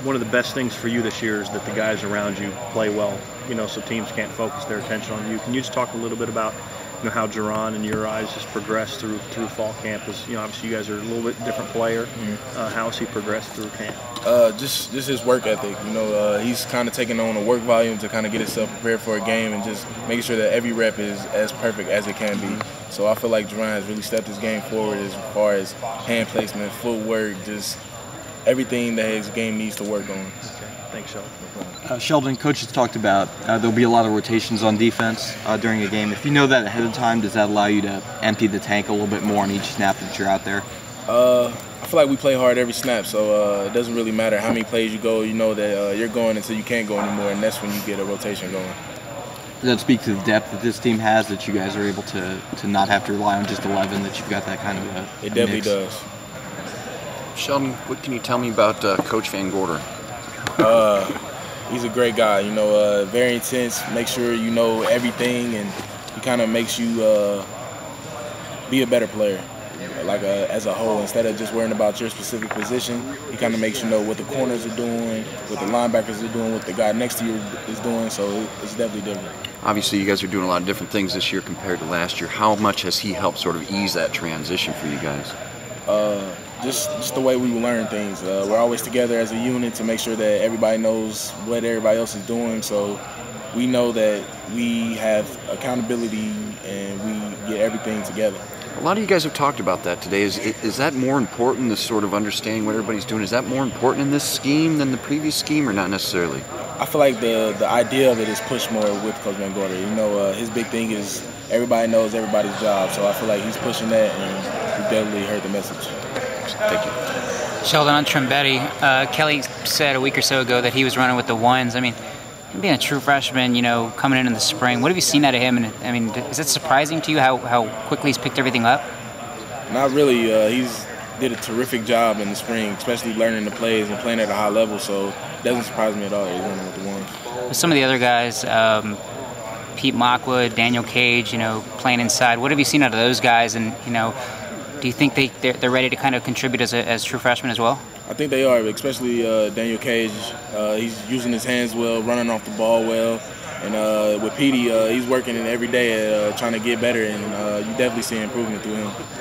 one of the best things for you this year is that the guys around you play well, so teams can't focus their attention on you. Can you just talk a little bit about how Jerron, in your eyes, has progressed through fall camp? As obviously you guys are a little bit different player. How has he progressed through camp? Just his work ethic. He's kind of taking on a work volume to kind of get himself prepared for a game and just making sure that every rep is as perfect as it can be. So I feel like Jerron has really stepped his game forward as far as hand placement, footwork, just everything that his game needs to work on. Okay. Thanks, Sheldon. Sheldon, coach has talked about there'll be a lot of rotations on defense during a game. If you know that ahead of time, does that allow you to empty the tank a little bit more on each snap that you're out there? I feel like we play hard every snap, so it doesn't really matter how many plays you go. You know that you're going until you can't go anymore, and that's when you get a rotation going. Does that speak to the depth that this team has, that you guys are able to not have to rely on just 11, that you've got that kind of a It definitely mix? does. Sheldon, what can you tell me about Coach Van Gorder? He's a great guy, very intense, make sure you know everything, and he kind of makes you be a better player, as a whole. Instead of just worrying about your specific position, he kind of makes you know what the corners are doing, what the linebackers are doing, what the guy next to you is doing, so it's definitely different. Obviously, you guys are doing a lot of different things this year compared to last year. How much has he helped sort of ease that transition for you guys? Just the way we learn things. We're always together as a unit to make sure that everybody knows what everybody else is doing, so we know that we have accountability and we get everything together. A lot of you guys have talked about that today. Is that more important, this sort of understanding what everybody's doing? Is that more important in this scheme than the previous scheme, or not necessarily? I feel like the idea of it is pushed more with Coach Van Gorder. His big thing is everybody knows everybody's job, so I feel like he's pushing that, and we definitely heard the message. Thank you. Sheldon, on Trombetti, Kelly said a week or so ago that he was running with the ones. I mean, him being a true freshman, coming in the spring, what have you seen out of him? And is it surprising to you how quickly he's picked everything up? Not really. He's did a terrific job in the spring, especially learning the plays and playing at a high level, so it doesn't surprise me at all that he's running with the ones. With some of the other guys, Pete Mockwood, Daniel Cage, playing inside, what have you seen out of those guys? And, do you think they're ready to kind of contribute as true freshmen as well? I think they are, especially Daniel Cage. He's using his hands well, running off the ball well. And with Petey, he's working every day trying to get better, and you definitely see improvement through him.